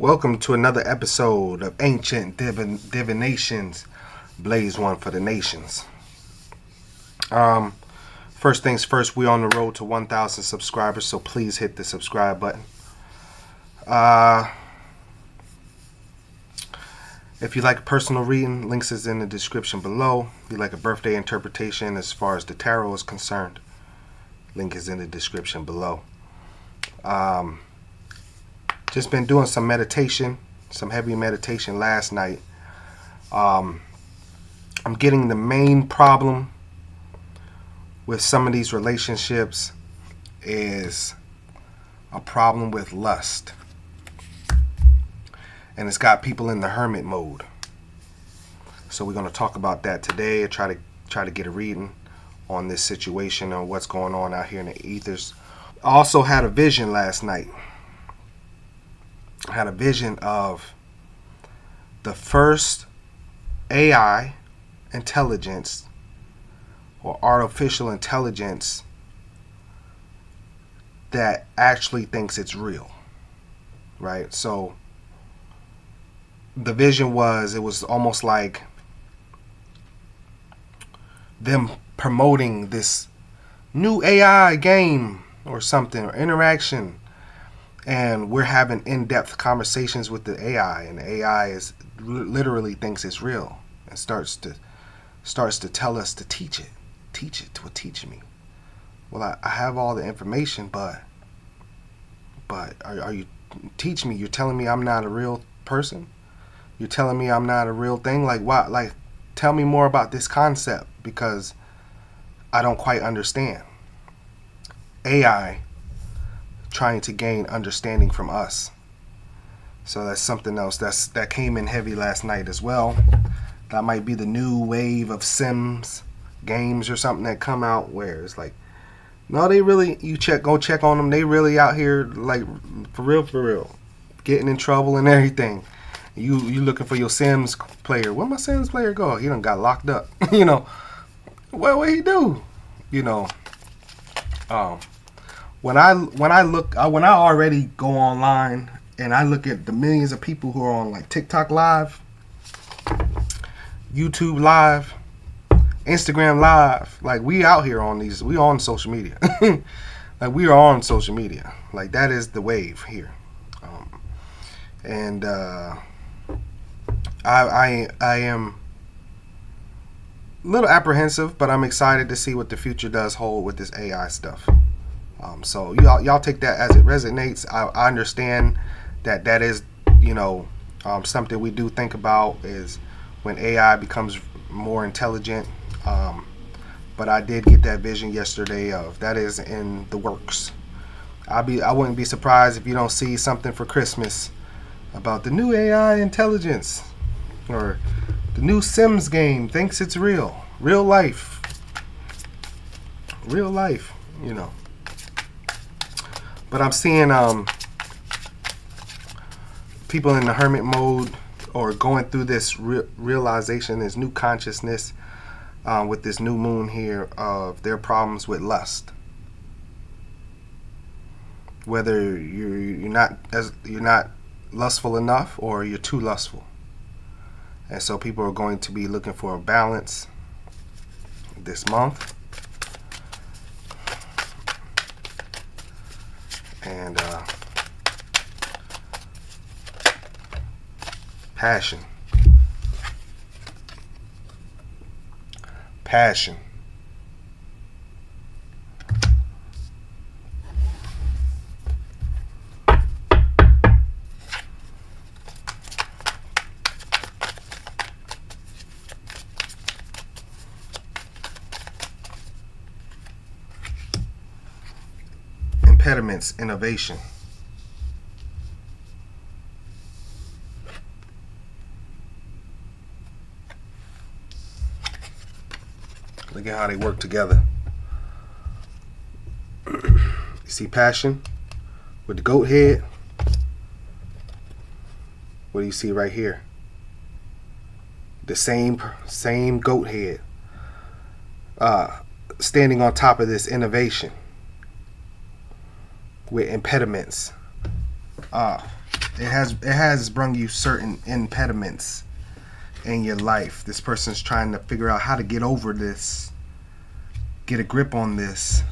Welcome to another episode of Ancient Divinations, Blaze One for the Nations. First things first, we're on the road to 1,000 subscribers, so please hit the subscribe button. If you like a personal reading, links is in the description below. If you like a birthday interpretation as far as the tarot is concerned, link is in the description below. Just been doing some meditation, some heavy meditation last night. I'm getting the main problem with some of these relationships is a problem with lust. And it's got people in the hermit mode. So we're going to talk about that today and try to get a reading on this situation or what's going on out here in the ethers. I also had a vision last night. I had a vision of the first AI intelligence or artificial intelligence that actually thinks it's real, right? So the vision was, it was almost like them promoting this new AI game or something, or interaction. And we're having in-depth conversations with the AI, and the AI is literally thinks it's real and starts to tell us to teach it to teach me. Well, I have all the information, but are you teach me? You're telling me I'm not a real person? You're telling me I'm not a real thing? Like what? Like, tell me more about this concept, because I don't quite understand. AI trying to gain understanding from us. So that's something else that came in heavy last night as well. That might be the new wave of Sims games or something that come out where it's like, no, they really, go check on them. They really out here, like, for real, getting in trouble and everything. You looking for your Sims player. Where my Sims player go? He done got locked up. What he do? When I already go online and I look at the millions of people who are on like TikTok Live, YouTube Live, Instagram Live, like we out here on these, we on social media. Like we are on social media. Like that is the wave here. I am a little apprehensive, but I'm excited to see what the future does hold with this AI stuff. So y'all take that as it resonates. I understand that is, something we do think about is when AI becomes more intelligent. But I did get that vision yesterday of that is in the works. I wouldn't be surprised if you don't see something for Christmas about the new AI intelligence or the new Sims game thinks it's real life. But I'm seeing people in the hermit mode or going through this realization, this new consciousness with this new moon here of their problems with lust. Whether you're not lustful enough or you're too lustful. And so people are going to be looking for a balance this month. And passion. Impediments, innovation. Look at how they work together. You see passion with the goat head. What do you see right here? The same goat head standing on top of this innovation with impediments. it has brung you certain impediments in your life. This person's trying to figure out how to get over this, get a grip on this.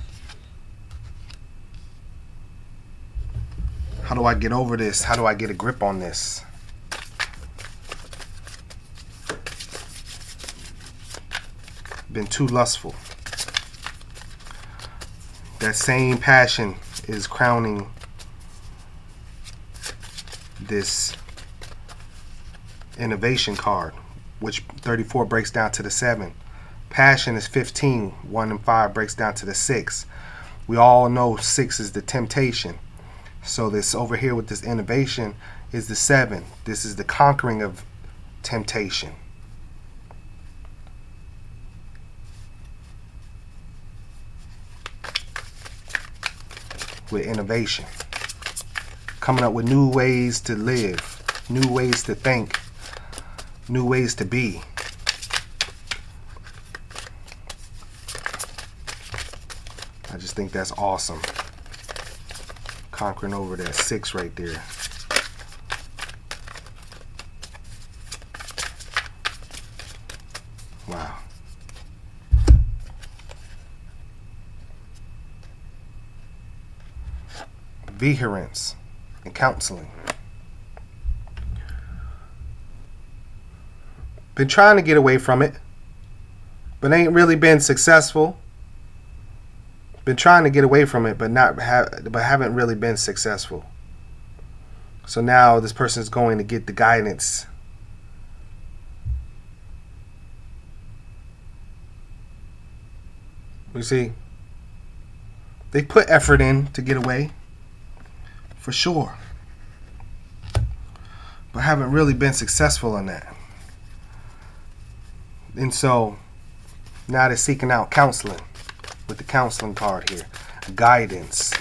How do I get over this? How do I get a grip on this? Been too lustful. That same passion is crowning this innovation card, which 34 breaks down to the 7. Passion is 15. 1 and 5 breaks down to the 6. We all know 6 is the temptation. So this over here with this innovation is the 7. This is the conquering of temptation. With innovation. Coming up with new ways to live, new ways to think, new ways to be. I just think that's awesome. Conquering over that 6 right there. Wow. Vehemence and counseling. Been trying to get away from it, but ain't really been successful. Been trying to get away from it, but haven't really been successful. So now this person is going to get the guidance. You see, they put effort in to get away, for sure, but haven't really been successful in that. And so now they're seeking out counseling. With the counseling card here, guidance,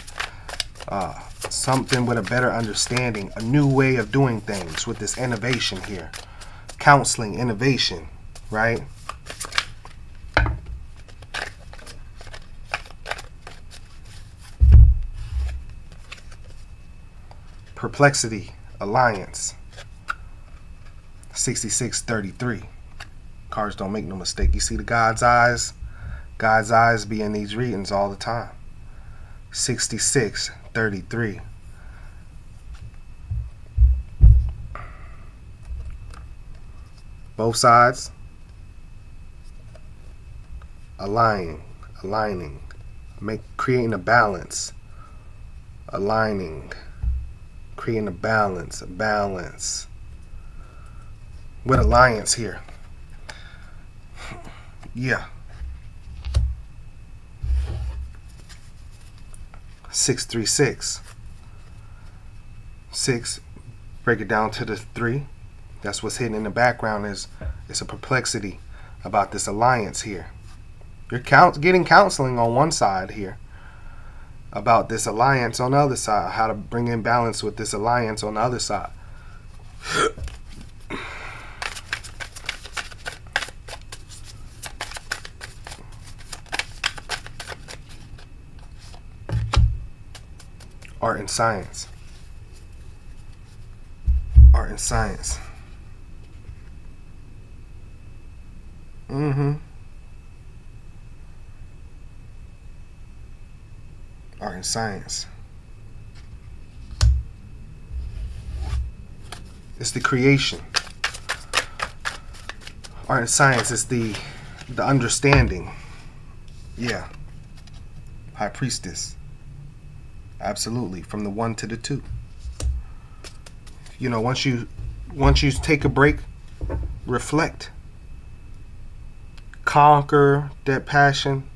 something with a better understanding, a new way of doing things with this innovation here. Counseling, innovation, right? Perplexity, alliance, 6633. Cards don't make no mistake. You see the God's eyes? God's eyes be in these readings all the time. 6633. Both sides aligning, creating a balance, aligning, creating a balance, with alliance here. Yeah. 636. 6, break it down to the 3. That's what's hidden in the background. It's a perplexity about this alliance here. You're getting counseling on one side here about this alliance on the other side, how to bring in balance with this alliance on the other side. Art and science. Art and science. Art and science. It's the creation. Art and science is the understanding. Yeah. High priestess. Absolutely. From the 1 to the 2. You know, once you take a break, reflect. Conquer that passion,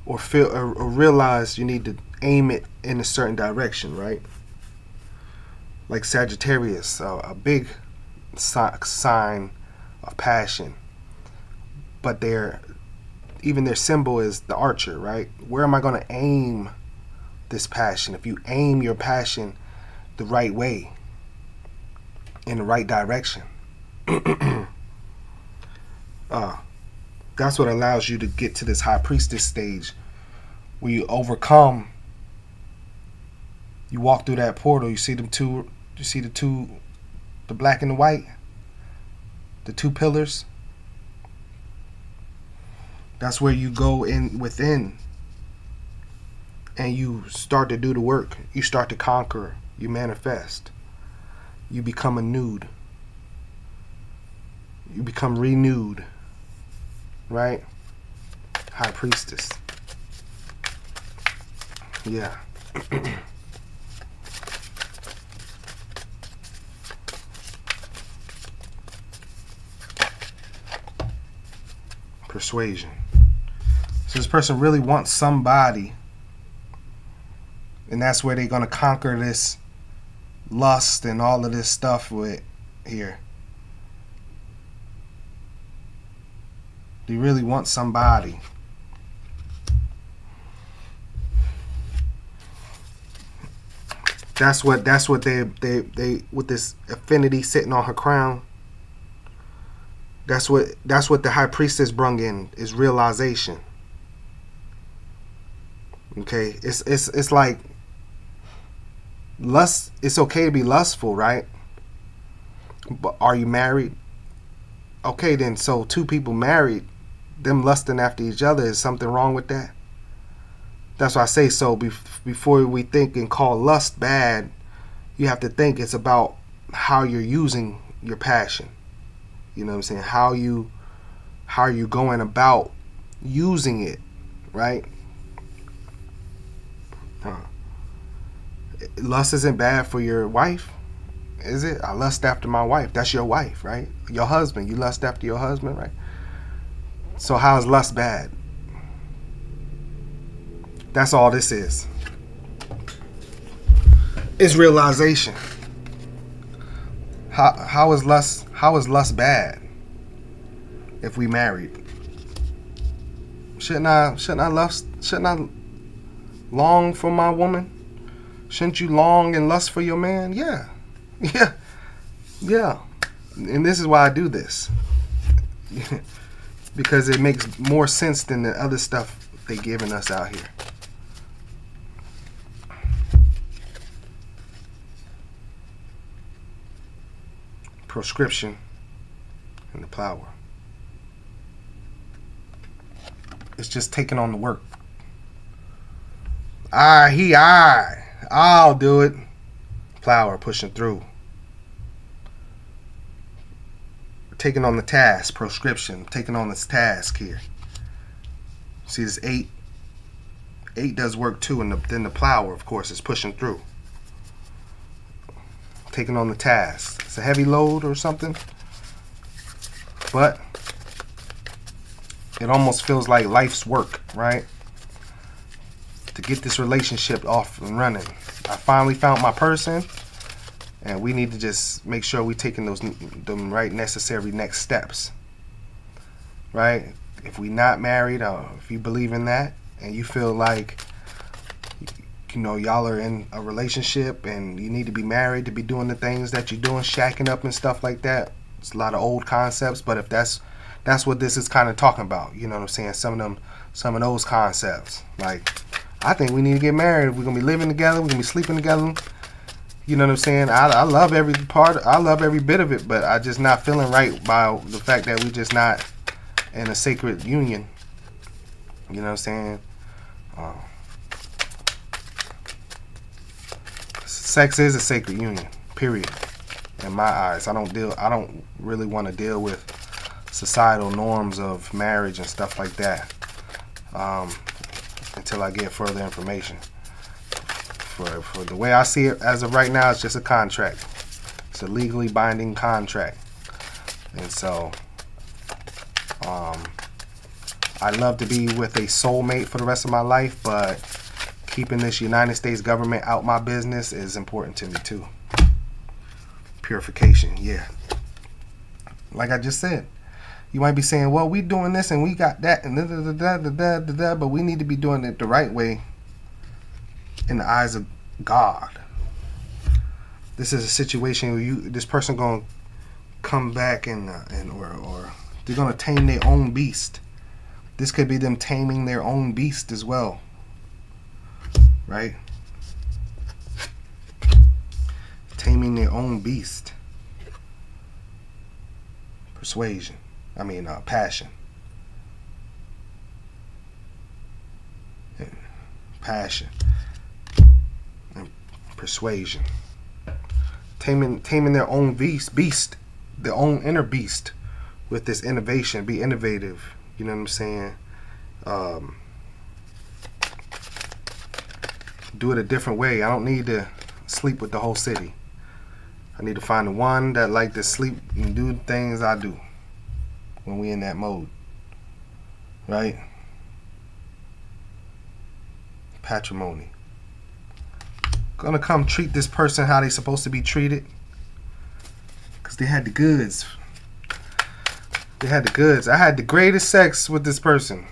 or feel or realize you need to aim it in a certain direction, right? Like Sagittarius, a big sign of passion, but even their symbol is the archer, right? Where am I going to aim this passion? If you aim your passion the right way, in the right direction, that's what allows you to get to this high priestess stage where you overcome. You walk through that portal, you see them two You see the black and the white, the two pillars. That's where you go in within and you start to do the work. You start to conquer. You manifest. You become a nude. You become renewed. Right? High priestess. Yeah. Persuasion. So this person really wants somebody, and that's where they're going to conquer this lust and all of this stuff with here. They really want somebody. That's what they with this affinity sitting on her crown. That's what the high priestess brung in, is realization. Okay, it's like lust. It's okay to be lustful, right? But are you married? Okay, then, so two people married, them lusting after each other, is something wrong with that? That's why I say, so before we think and call lust bad, you have to think it's about how you're using your passion. You know what I'm saying? How are you going about using it, right? Lust isn't bad for your wife, is it? I lust after my wife. That's your wife, right? Your husband. You lust after your husband, right? So how is lust bad? That's all this is. It's realization. How is lust bad if we married? Shouldn't I long for my woman? Shouldn't you long and lust for your man? Yeah. And this is why I do this. Because it makes more sense than the other stuff they giving us out here. Proscription and the plower. It's just taking on the work. I'll do it. Plower pushing through. Taking on the task. Proscription. Taking on this task here. See this 8? 8 does work too, and then the plower, of course, is pushing through. Taking on the task. It's a heavy load or something. But it almost feels like life's work, right? To get this relationship off and running. I finally found my person, and we need to just make sure we're taking them right necessary next steps, right? If we're not married, or if you believe in that, and you feel like, you know, y'all are in a relationship and you need to be married to be doing the things that you're doing, shacking up and stuff like that. It's a lot of old concepts, but if that's what this is kind of talking about, you know what I'm saying? Some of those concepts. Like, I think we need to get married. We're gonna be living together. We're gonna be sleeping together. You know what I'm saying? I love every part. I love every bit of it, but I just not feeling right by the fact that we just not in a sacred union. You know what I'm saying? Sex is a sacred union, period. In my eyes, I don't really want to deal with societal norms of marriage and stuff like that until I get further information. For the way I see it as of right now, it's just a contract. It's a legally binding contract, and so I'd love to be with a soulmate for the rest of my life, but keeping this United States government out my business is important to me too. Purification, yeah. Like I just said, you might be saying, well, we doing this and we got that and da, but we need to be doing it the right way in the eyes of God. This is a situation where this person gonna come back or they're gonna tame their own beast. This could be them taming their own beast as well. Right? Taming Taming their own beast. Persuasion. Passion. Passion. And persuasion. Taming their own beast. Their own inner beast with this innovation. Be innovative. You know what I'm saying? Do it a different way. I don't need to sleep with the whole city. I need to find the one that like to sleep and do things I do when we in that mode. Right? Patrimony. Gonna come treat this person how they supposed to be treated. Because they had the goods. They had the goods. I had the greatest sex with this person.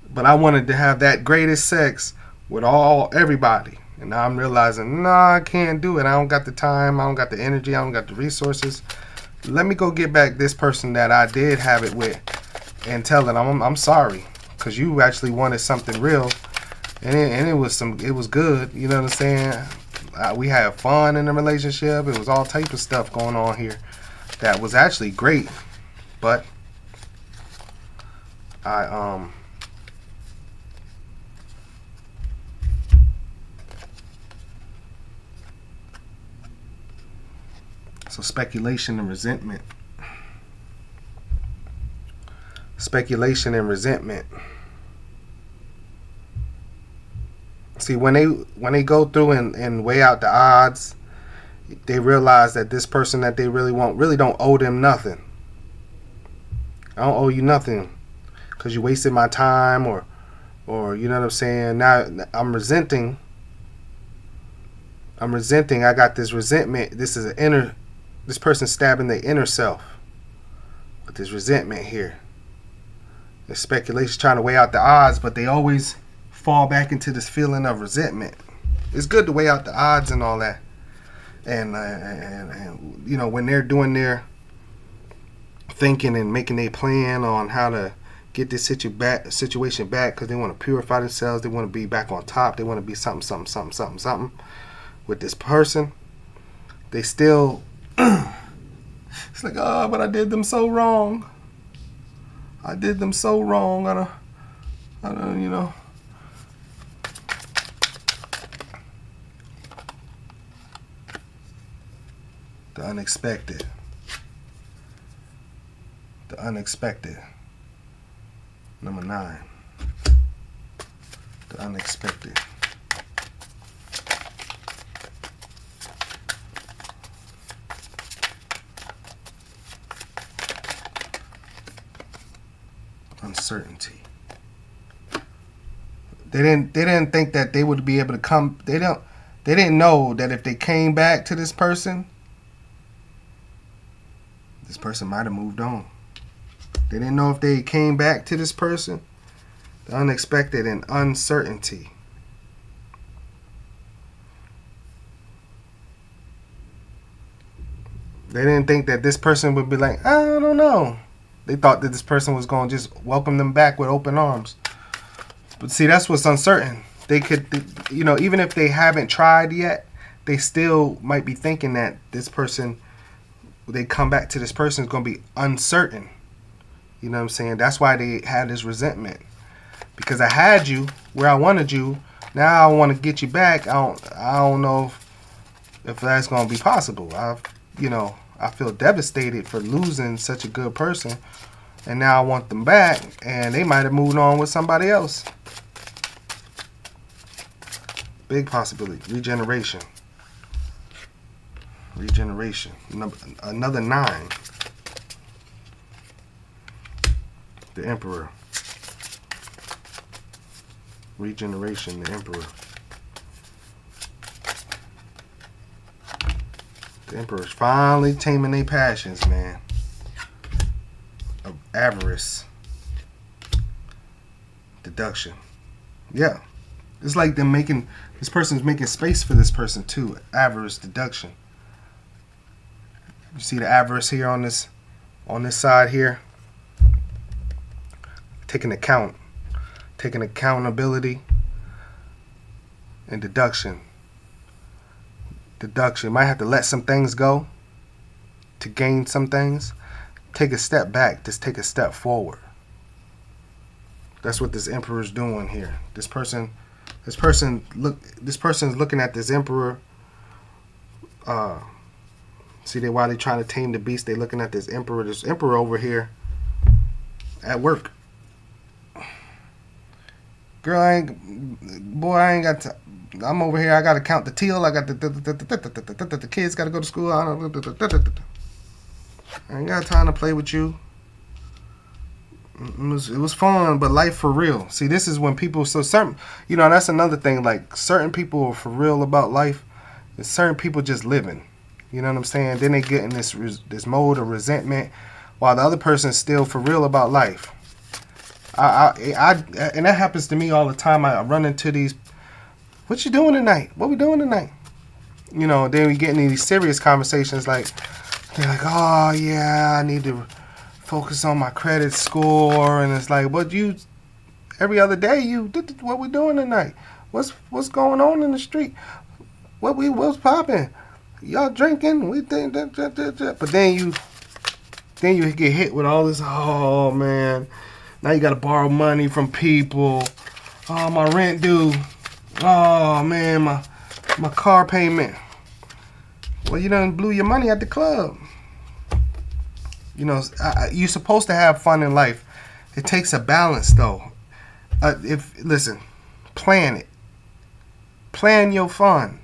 But I wanted to have that greatest sex with everybody. And now I'm realizing, nah, I can't do it. I don't got the time. I don't got the energy. I don't got the resources. Let me go get back this person that I did have it with and tell them I'm sorry. Because you actually wanted something real. And it was good. You know what I'm saying? We had fun in the relationship. It was all type of stuff going on here that was actually great. But so speculation and resentment. Speculation and resentment. See, when they go through and weigh out the odds, they realize that this person that they really want really don't owe them nothing. I don't owe you nothing because you wasted my time or you know what I'm saying? Now I'm resenting. I got this resentment. This person stabbing their inner self with this resentment here. The speculation trying to weigh out the odds, but they always fall back into this feeling of resentment. It's good to weigh out the odds and all that. And you know, when they're doing their thinking and making a plan on how to get this situation back because they want to purify themselves, they want to be back on top, they want to be something with this person, they still it's like, oh, but I did them so wrong. I don't, you know. The unexpected. Number 9. The unexpected. Uncertainty. They didn't think that they would be able to come. They didn't know that if they came back to this person might have moved on. They didn't know if they came back to this person. The unexpected and uncertainty. They didn't think that this person would be like, I don't know. They thought that this person was going to just welcome them back with open arms. But see, that's what's uncertain. They could, you know, even if they haven't tried yet, they still might be thinking that this person, they come back to this person is going to be uncertain. You know what I'm saying? That's why they had this resentment. Because I had you where I wanted you. Now I want to get you back. I don't know if that's going to be possible. I feel devastated for losing such a good person. And now I want them back. And they might have moved on with somebody else. Big possibility. Regeneration. Another 9. The Emperor. Regeneration, the Emperor. The Emperor's finally taming their passions, man. Of avarice. Deduction. Yeah. It's like this person's making space for this person too. Avarice, deduction. You see the avarice here on this side here? Taking accountability and deduction. deduction. Might have to let some things go to gain some things. Take a step back. Just take a step forward. That's what this emperor's doing here. This person's looking at this emperor. See, while they trying to tame the beast, they looking at this emperor. This emperor over here at work. Girl, I ain't got to. I'm over here. I got to count the till. I got the kids got to go to school. I ain't got time to play with you. It was fun, but life for real. See, this is when people that's another thing. Like, certain people are for real about life, and certain people just living. You know what I'm saying? Then they get in this mode of resentment, while the other person's still for real about life. And that happens to me all the time. I run into these. What you doing tonight? What we doing tonight? Then we get into these serious conversations. Like, they're like, oh yeah, I need to focus on my credit score, and it's like, but you every other day what we doing tonight? What's going on in the street? What's popping? Y'all drinking? We think that. But then you get hit with all this. Oh man, now you got to borrow money from people. Oh, my rent due. Oh man, my car payment. Well, you done blew your money at the club. You're supposed to have fun in life. It takes a balance, though. Plan it. Plan your fun.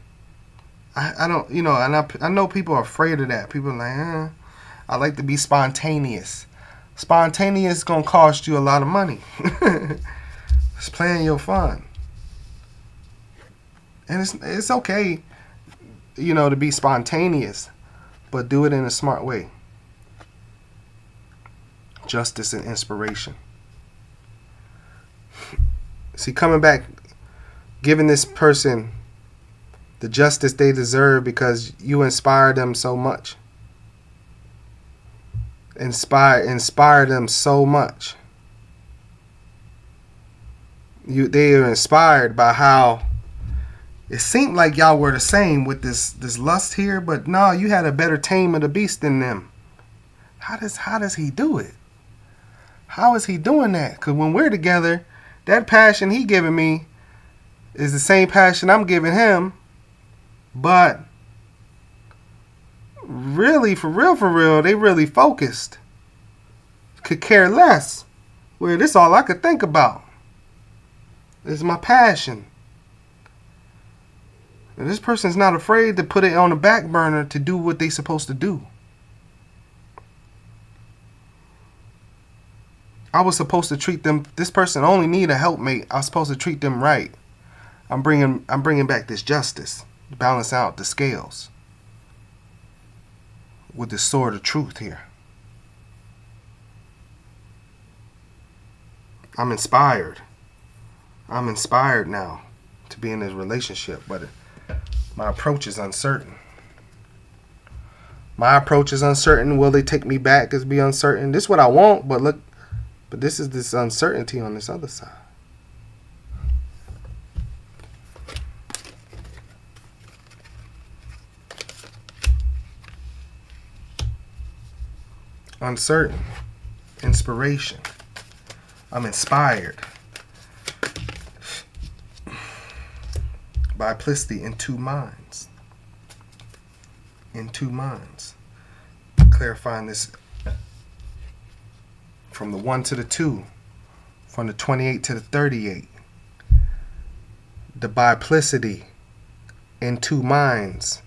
I don't, and I know people are afraid of that. People are like, I like to be spontaneous. Spontaneous gonna cost you a lot of money. Just plan your fun. And it's okay, to be spontaneous, but do it in a smart way. Justice and inspiration. See, coming back, giving this person the justice they deserve because you inspired them so much. Inspire them so much. They are inspired by how it seemed like y'all were the same with this lust here, but no, you had a better tame of the beast than them. How does he do it? How is he doing that? Because when we're together, that passion he giving me is the same passion I'm giving him. But really, for real, they really focused. Could care less. Where this all I could think about. This is my passion. And this person's not afraid to put it on the back burner to do what they supposed to do. I was supposed to treat them. This person only need a helpmate. I was supposed to treat them right. I'm bringing back this justice, balance out the scales with the sword of truth here. I'm inspired. I'm inspired now to be in this relationship, but my approach is uncertain. My approach is uncertain. Will they take me back? Is be uncertain. This is what I want, but look. But this is this uncertainty on this other side. Uncertain. Inspiration. I'm inspired. Biplicity in two minds. In two minds. Clarifying this. From the 1 to the 2, from the 28 to the 38. The biplicity in two minds.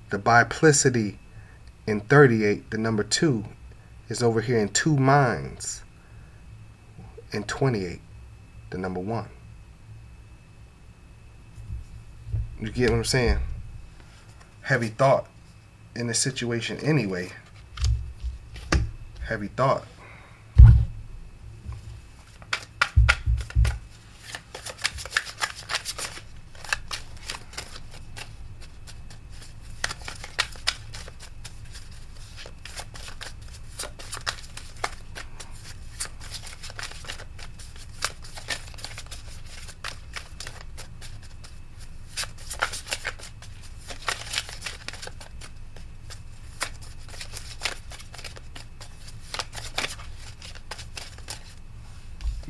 The biplicity in 38, the number 2, is over here in two minds. In 28, the number 1. You get what I'm saying? Heavy thought in the situation anyway. Heavy thought.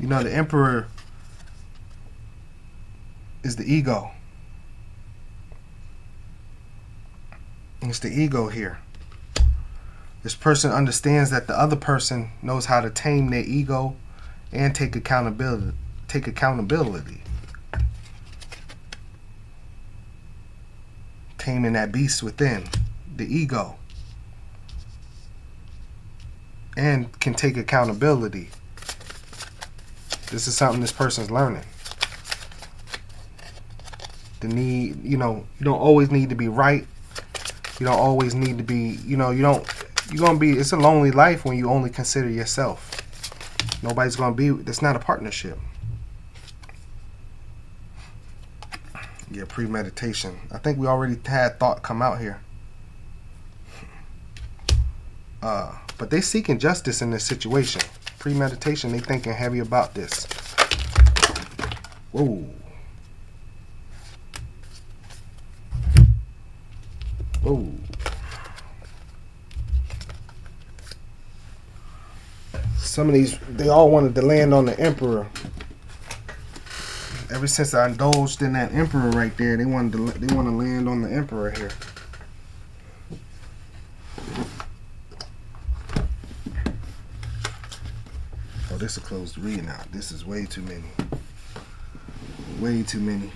You know, the Emperor is the ego. It's the ego here. This person understands that the other person knows how to tame their ego and take accountability. Taming that beast within, the ego. And can take accountability. This is something this person's learning. The need, you don't always need to be right. You don't always need to be, it's a lonely life when you only consider yourself. Nobody's going to be, it's not a partnership. Yeah, premeditation. I think we already had thought come out here. But they seeking justice in this situation. Premeditation, they thinking heavy about this. Whoa. Whoa. Some of these, they all wanted to land on the Emperor. Ever since I indulged in that Emperor right there, they want to land on the Emperor here. Oh, this is closed reading now. This is way too many. Way too many.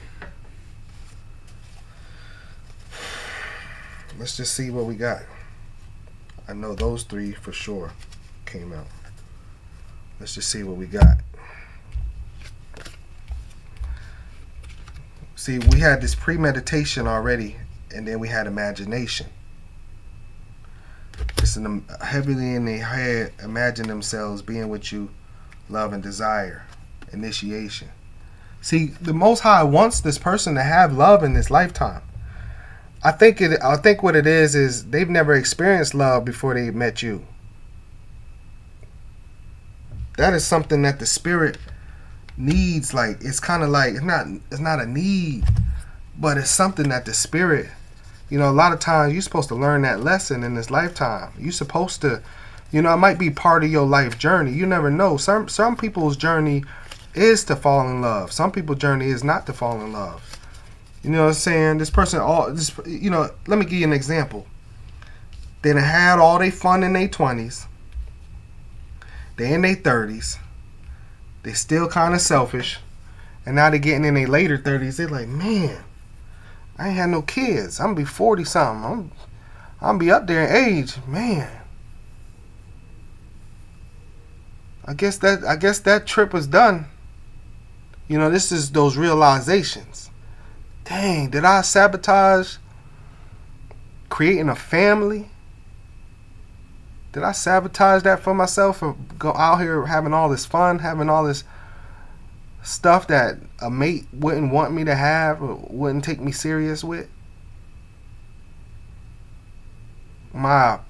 Let's just see what we got. I know those three for sure came out. Let's just see what we got. See, we had this premeditation already, and then we had imagination. It's heavily in their head, imagine themselves being with you, love and desire, initiation. See, the Most High wants this person to have love in this lifetime. I think what it is they've never experienced love before they met you. That is something that the spirit needs. Like, it's kind of like, it's not a need, but it's something that the spirit, a lot of times you're supposed to learn that lesson in this lifetime. You're supposed to, it might be part of your life journey. You never know. Some people's journey is to fall in love. Some people's journey is not to fall in love. You know what I'm saying? This person, let me give you an example. They done had all their fun in their 20s. They in their 30s. They still kind of selfish. And now they're getting in their later 30s. They're like, man, I ain't had no kids. I'm going to be 40 something. I'm going to be up there in age. Man. I guess that trip was done. This is those realizations. Dang, did I sabotage creating a family? Did I sabotage that for myself and go out here having all this fun, having all this stuff that a mate wouldn't want me to have or wouldn't take me serious with? My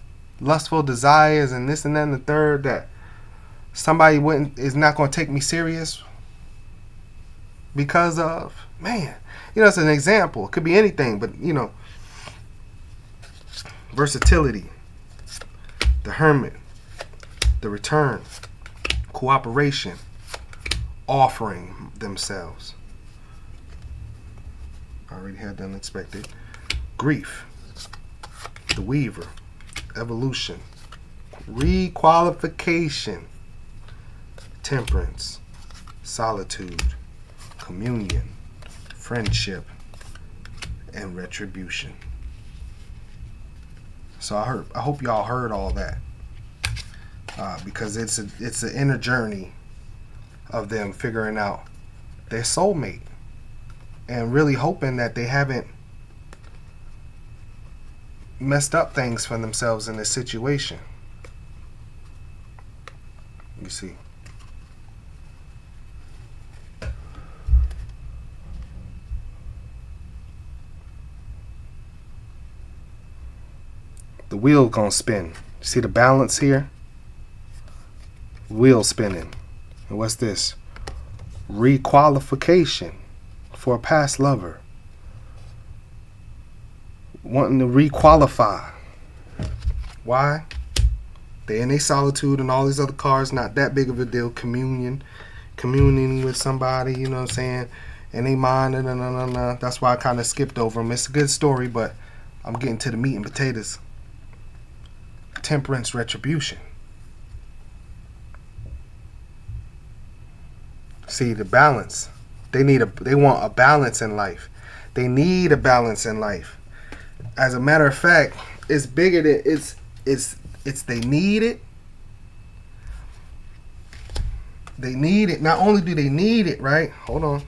lustful desires and this and that and the third that somebody is not going to take me serious because of, man. It's an example. It could be anything, but, versatility, the hermit, the return, cooperation, offering themselves. I already had the unexpected. Grief, the weaver, evolution, requalification, temperance, solitude, communion, friendship, and retribution. So I hope y'all heard all that, because it's an inner journey of them figuring out their soulmate and really hoping that they haven't messed up things for themselves in this situation. You see. The wheel gonna spin. See the balance here? Wheel spinning. And what's this? Requalification for a past lover. Wanting to requalify. Why? They in their solitude and all these other cards, not that big of a deal. Communion. communing with somebody, you know what I'm saying, and they mind, that's why I kind of skipped over them. It's a good story, but I'm getting to the meat and potatoes. Temperance retribution. See, the balance. They want a balance in life. They need a balance in life. As a matter of fact, it's bigger than it's they need it. They need it. Not only do they need it, right? Hold on.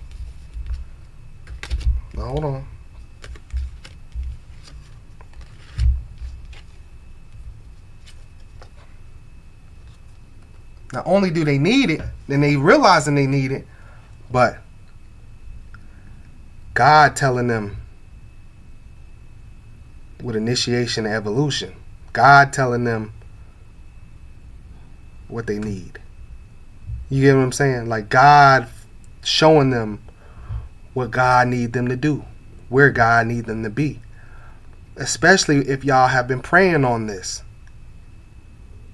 Not only do they need it, then they realizing they need it, but God telling them with initiation and evolution. God telling them what they need. You get what I'm saying? Like God showing them what God need them to do, where God need them to be. Especially if y'all have been praying on this.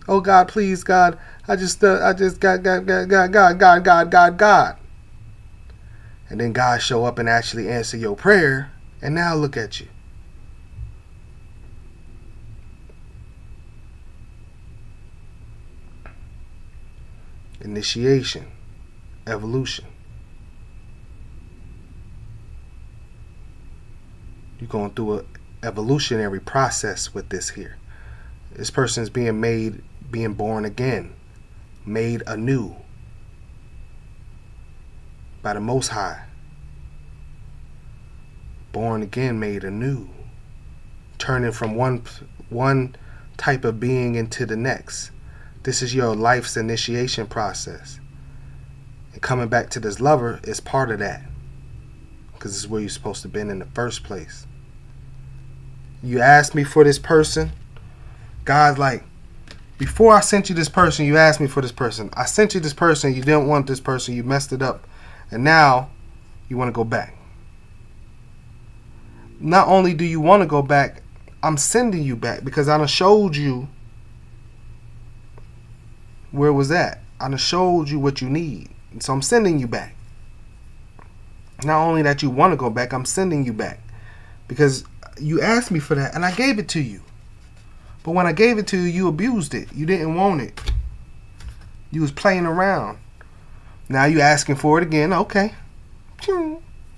Oh God, please God, I just God. And then God show up and actually answer your prayer, and now look at you. Initiation, evolution. You're going through an evolutionary process with this here. This person's being born again, made anew by the Most High. Born again, made anew, turning from one type of being into the next. This is your life's initiation process. And coming back to this lover is part of that. Because this is where you're supposed to be in the first place. You asked me for this person. God's like, before I sent you this person, you asked me for this person. I sent you this person, you didn't want this person, you messed it up. And now you want to go back. Not only do you want to go back, I'm sending you back because I done showed you where it was at. I done showed you what you need. And so I'm sending you back. Not only that you want to go back, I'm sending you back. Because you asked me for that and I gave it to you. But when I gave it to you, you abused it. You didn't want it. You was playing around. Now you asking for it again. Okay.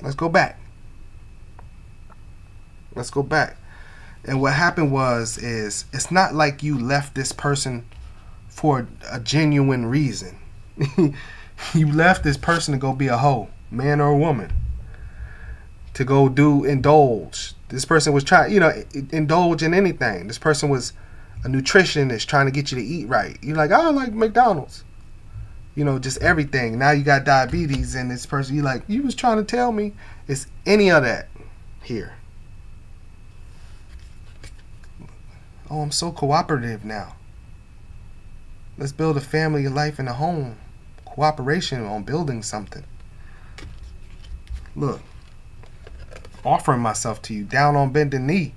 Let's go back. Let's go back. And what happened is it's not like you left this person for a genuine reason. You left this person to go be a hoe, man or a woman, to go indulge. This person was trying, indulge in anything. This person was a nutritionist trying to get you to eat right. You're like, I like McDonald's. Just everything. Now you got diabetes, and this person, you're like, you was trying to tell me it's any of that here. Oh, I'm so cooperative now. Let's build a family, a life, and a home. Cooperation on building something. Look, offering myself to you, down on bended knee.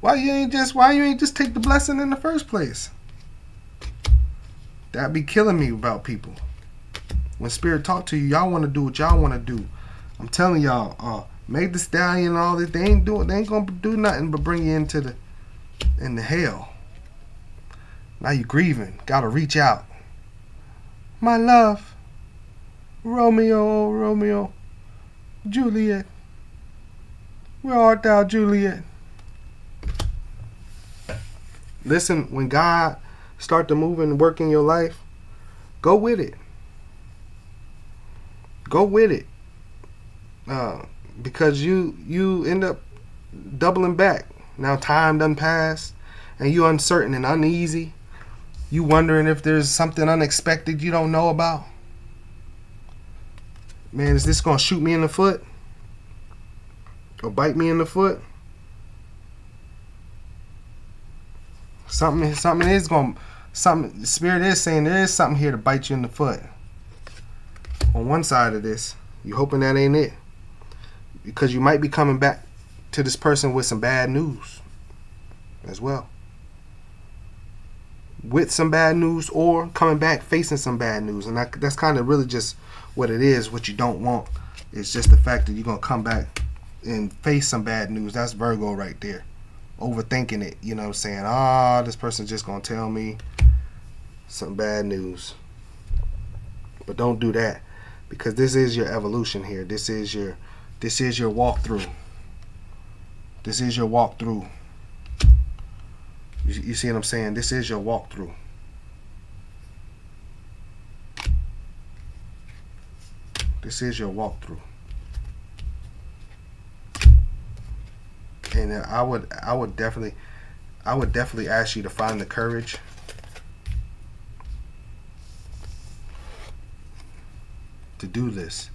Why you ain't just take the blessing in the first place? That be killing me about people. When Spirit talk to you, y'all want to do what y'all want to do. I'm telling y'all, Meg the Stallion and all this, they ain't gonna do nothing but bring you into the hell. Now you grieving, gotta reach out. My love, Romeo, oh Romeo, Juliet, where art thou, Juliet? Listen, when God start to move and work in your life, go with it. Go with it. Because you end up doubling back. Now time done pass, and you uncertain and uneasy. You wondering if there's something unexpected you don't know about. Man, is this gonna shoot me in the foot? Or bite me in the foot? Something Spirit is saying there is something here to bite you in the foot. On one side of this, you hoping that ain't it. Because you might be coming back to this person with some bad news as well. with some bad news or coming back facing some bad news. And that's kind of really just what it is. What you don't want is just the fact that you're going to come back and face some bad news. That's Virgo right there. Overthinking it. You know what I'm saying? This person's just going to tell me some bad news. But don't do that, because this is your evolution here. This is your walkthrough. This is your walkthrough. You see what I'm saying? This is your walkthrough. This is your walkthrough. And I would definitely ask you to find the courage to do this.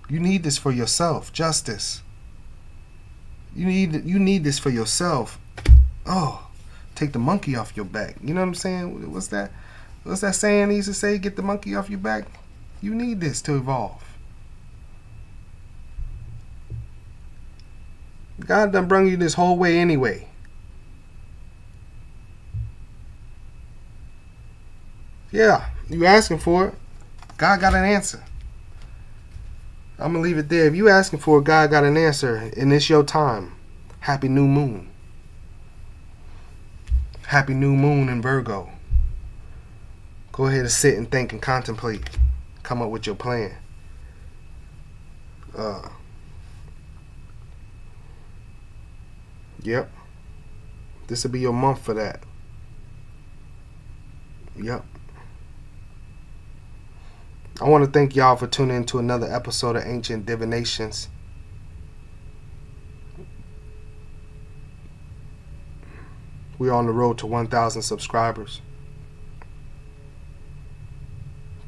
You need this for yourself. Justice. You need this for yourself. Take the monkey off your back. You know what I'm saying? What's that saying they used to say? Get the monkey off your back. You need this to evolve. God done brung you this whole way anyway. Yeah, you asking for it. God got an answer. I'm going to leave it there. If you asking for it, God got an answer, and it's your time. Happy new moon. Happy new moon in Virgo. Go ahead and sit and think and contemplate. Come up with your plan. Yep. This will be your month for that. Yep. I want to thank y'all for tuning in to another episode of Ancient Divinations. We're on the road to 1,000 subscribers.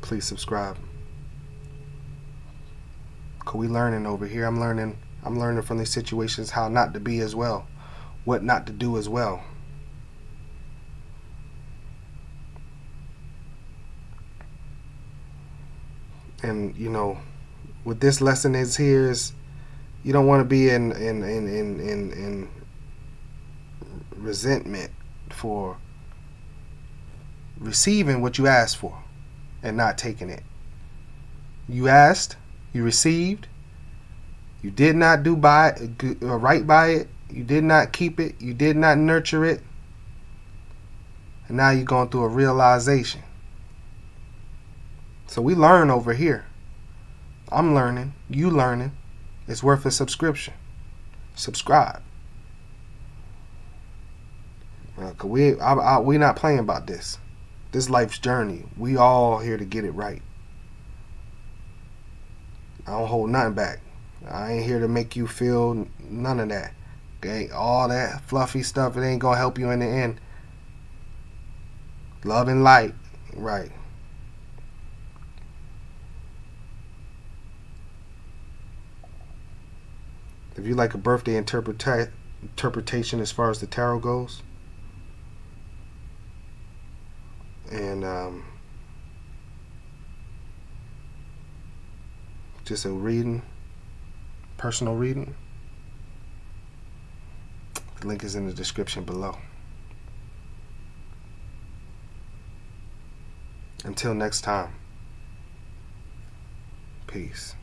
Please subscribe. 'Cause we learning over here. I'm learning from these situations how not to be as well. What not to do as well. And what this lesson is here is, you don't want to be in resentment for receiving what you asked for and not taking it. You asked, you received, you did not do right by it, you did not keep it, you did not nurture it, and now you're going through a realization. So we learn over here. I'm learning, you learning. It's worth a subscription. Subscribe. Cause we not playing about this. This life's journey. We all here to get it right. I don't hold nothing back. I ain't here to make you feel none of that. Okay, all that fluffy stuff, it ain't gonna help you in the end. Love and light, right? If you like a birthday interpretation as far as the tarot goes, and just a reading, personal reading, the link is in the description below. Until next time, peace.